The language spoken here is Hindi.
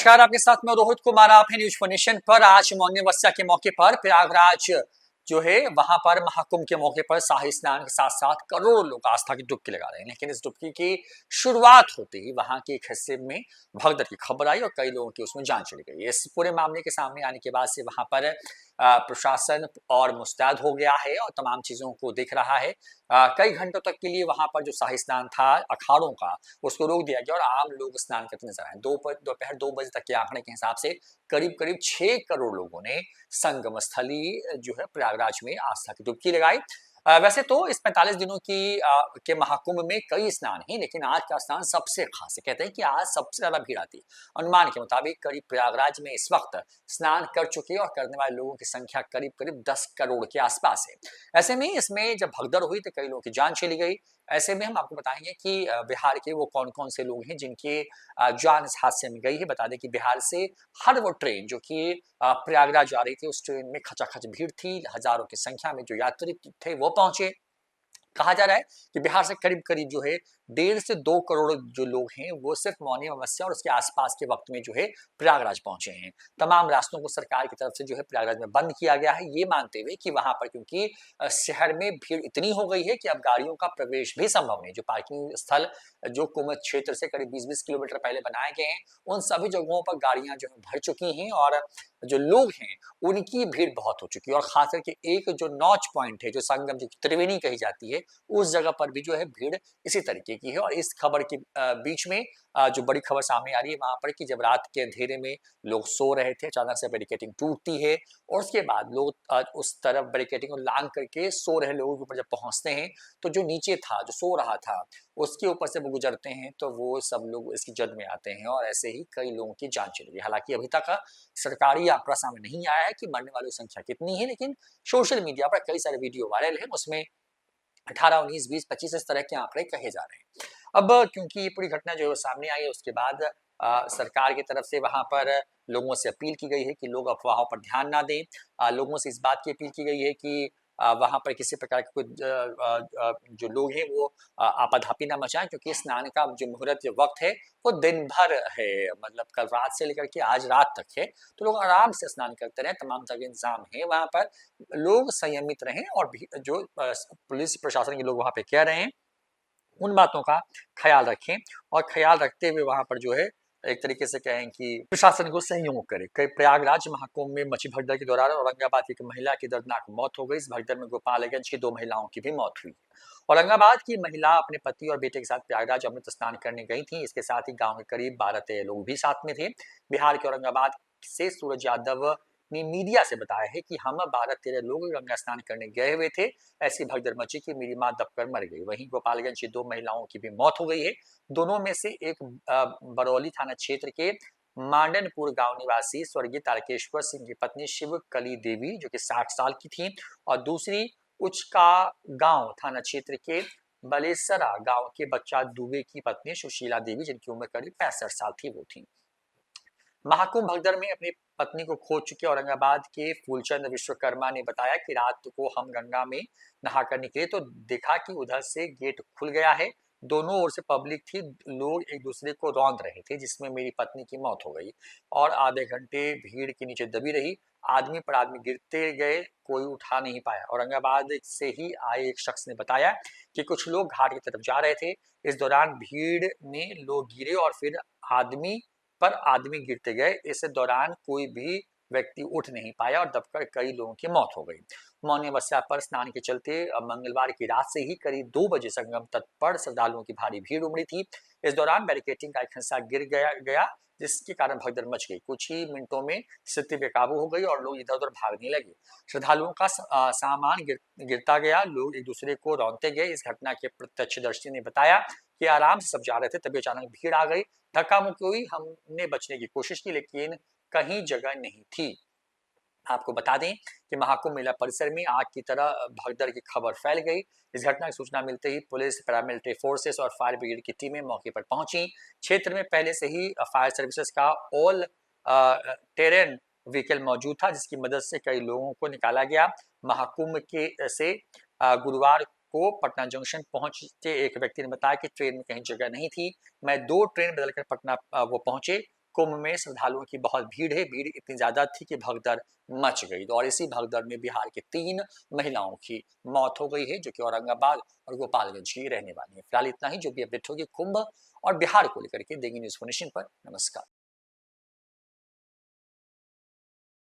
नमस्कार, आपके साथ मैं रोहित कुमार। आप है न्यूज फॉर नेशन पर। आज मौनी अमावस्या के मौके पर प्रयागराज जो है वहां पर महाकुंभ के मौके पर शाही स्नान के साथ साथ करोड़ों लोग आस्था की डुबकी लगा रहे हैं। लेकिन इस डुबकी की शुरुआत होते ही वहां के एक हिस्से में भगदड़ की खबर आई और कई लोगों की उसमें जान चली गई। इस पूरे मामले के सामने आने के बाद से वहां पर प्रशासन और मुस्तैद हो गया है और तमाम चीजों को देख रहा है। कई घंटों तक के लिए वहां पर जो शाही स्नान था अखाड़ों का, उसको रोक दिया गया और आम लोग स्नान करते नजर आए। दोपहर 2 बजे तक के आंकड़े के हिसाब से करीब करीब 6 करोड़ लोगों ने संगम स्थली जो है प्रयागराज में आस्था की डुबकी लगाई। वैसे तो इस 45 दिनों के महाकुंभ में कई स्नान हैं, लेकिन आज का स्नान सबसे खास है। कहते हैं कि आज सबसे ज्यादा भीड़ आती है। अनुमान के मुताबिक करीब प्रयागराज में इस वक्त स्नान कर चुके और करने वाले लोगों की संख्या करीब करीब 10 करोड़ के आसपास है। ऐसे में इसमें जब भगदड़ हुई तो कई लोगों की जान चली गई। ऐसे में हम आपको बताएंगे कि बिहार के वो कौन कौन से लोग हैं जिनकी जान इस हादसे में गई है। बता दें कि बिहार से हर वो ट्रेन जो कि प्रयागराज जा रही थी, उस ट्रेन में खचाखच भीड़ थी। हजारों की संख्या में जो यात्री थे वो पहुंचे। कहा जा रहा है कि बिहार से करीब करीब जो है 1.5 से 2 करोड़ जो लोग हैं वो सिर्फ मौनी अमावस्या और उसके आसपास के वक्त में जो है प्रयागराज पहुंचे हैं। तमाम रास्तों को सरकार की तरफ से जो है प्रयागराज में बंद किया गया है, ये मानते हुए कि वहां पर क्योंकि शहर में भीड़ इतनी हो गई है कि अब गाड़ियों का प्रवेश भी संभव नहीं। जो पार्किंग स्थल जो कुमत क्षेत्र से करीब 20-20 किलोमीटर पहले बनाए गए हैं, उन सभी जगहों पर गाड़ियां जो है भर चुकी हैं और जो लोग हैं उनकी भीड़ बहुत हो चुकी है। और खास करके एक जो नॉच पॉइंट है, जो संगम जो त्रिवेणी कही जाती है, उस जगह पर भी जो है भीड़ इसी तरीके की है। और इस खबर के बीच में जो बड़ी खबर सामने आ रही है वहां पर कि जब रात के अंधेरे में लोग सो रहे थे, अचानक से बैरिकेडिंग टूटती है और उसके बाद लोग उस तरफ बैरिकेडिंग को लांग करके सो रहे लोगों के ऊपर जब पहुंचते हैं तो जो नीचे था, जो सो रहा था, उसके ऊपर से वो गुजरते हैं तो वो सब लोग इसकी जद में आते हैं और ऐसे ही कई लोगों की जान चली गई। हालांकि अभी तक सरकारी आंकड़ा सामने नहीं आया है कि मरने वालों की संख्या कितनी है, लेकिन सोशल मीडिया पर कई सारे वीडियो वायरल है, उसमें 18, 19, 20, 25 इस तरह के आंकड़े कहे जा रहे हैं। अब क्योंकि ये पूरी घटना जो है सामने आई है, उसके बाद सरकार की तरफ से वहां पर लोगों से अपील की गई है कि लोग अफवाहों पर ध्यान ना दें। लोगों से इस बात की अपील की गई है कि वहां पर किसी प्रकार के कुछ जो लोग हैं वो आपाधापी ना मचाएं, क्योंकि स्नान का जो मुहूर्त जो वक्त है वो दिन भर है, मतलब कल रात से लेकर के आज रात तक है। तो लोग आराम से स्नान करते रहे, तमाम तरह के इंतजाम है वहां पर। लोग संयमित रहें और भी जो पुलिस प्रशासन के लोग वहां पे कह रहे हैं उन बातों का ख्याल रखें और ख्याल रखते हुए वहां पर जो है एक तरीके से कहें कि प्रशासन को सहयोग करे। कई प्रयागराज महाकुंभ में मची भगदड़ के दौरान औरंगाबाद की एक महिला की दर्दनाक मौत हो गई। इस भगदड़ में गोपालगंज की 2 महिलाओं की भी मौत हुई। औरंगाबाद की महिला अपने पति और बेटे के साथ प्रयागराज अमृत स्नान करने गई थी। इसके साथ ही गांव के करीब 12-13 लोग भी साथ में थे। बिहार के औरंगाबाद से सूरज यादव ने मीडिया से बताया है कि हम 12-13 लोग गंगा स्नान करने गए हुए थे, ऐसी भगदड़ मची कि मेरी मां दबकर मर गई। वहीं गोपालगंज की 2 महिलाओं की भी मौत हो गई है। दोनों में से एक बरौली थाना क्षेत्र के मांडनपुर गांव निवासी स्वर्गीय तारकेश्वर सिंह की पत्नी शिवकली देवी जो कि 60 साल की थी और दूसरी उचका गांव थाना क्षेत्र के बलेसरा गांव के बच्चा दुबे की पत्नी सुशीला देवी जिनकी उम्र करीब 65 साल थी, वो थी। महाकुंभ भगदड़ में अपनी पत्नी को खो चुके औरंगाबाद के फूलचंद विश्वकर्मा ने बताया कि रात को हम गंगा में नहाकर निकले तो देखा कि उधर से गेट खुल गया है। दोनों ओर से पब्लिक थी, लोग एक दूसरे को रौंद रहे थे, जिसमें मेरी पत्नी की मौत हो गई और आधे घंटे भीड़ के नीचे दबी रही। आदमी पर आदमी गिरते गए, कोई उठा नहीं पाया। औरंगाबाद से ही आए एक शख्स ने बताया कि कुछ लोग घाट की तरफ जा रहे थे। इस दौरान भीड़ में लोग गिरे और फिर आदमी पर आदमी गिरते गए। इस दौरान कोई भी व्यक्ति उठ नहीं पाया और दबकर कई लोगों की मौत हो गई। मौनी अमावस्या पर स्नान के चलते मंगलवार की रात से ही करीब 2 बजे संगम तट पर श्रद्धालुओं की भारी भीड़ उमड़ी थी। इस दौरान बैरिकेडिंग का एक हिस्सा गिर गया जिसके कारण भगदड़ मच गई। कुछ ही मिनटों में स्थिति बेकाबू हो गई और लोग इधर उधर भागने लगे। श्रद्धालुओं का सामान गिरता गया, लोग एक दूसरे को रौंदते गए। इस घटना के प्रत्यक्षदर्शी ने बताया कि आराम से सब जा रहे थे, तभी अचानक भीड़ आ गई, धक्का मुक्की हुई। हमने बचने की कोशिश की लेकिन कहीं जगह नहीं थी। आपको बता दें कि महाकुंभ मेला परिसर में आग की तरह भगदड़ की खबर फैल गई। इस घटना की सूचना मिलते ही पुलिस, पैरामिलिट्री फोर्सेस और फायर ब्रिगेड की टीमें मौके पर पहुंची। क्षेत्र में पहले से ही फायर सर्विसेज का ऑल टेरेन व्हीकल मौजूद था, जिसकी मदद से कई लोगों को निकाला गया। महाकुंभ के से गुरुवार को पटना जंक्शन पहुंचे एक व्यक्ति ने बताया कि ट्रेन में कहीं जगह नहीं थी। मैं 2 ट्रेन बदलकर पटना वो पहुंचे। कुंभ में श्रद्धालुओं की बहुत भीड़ है। भीड़ इतनी ज्यादा थी कि भगदड़ मच गई और इसी भगदड़ में बिहार की 3 महिलाओं की मौत हो गई है, जो कि औरंगाबाद और गोपालगंज की रहने वाली है। फिलहाल इतना ही। जो भी अपडेट होगी कुंभ और बिहार को लेकर के देंगे न्यूज़ 4 नेशन पर। नमस्कार।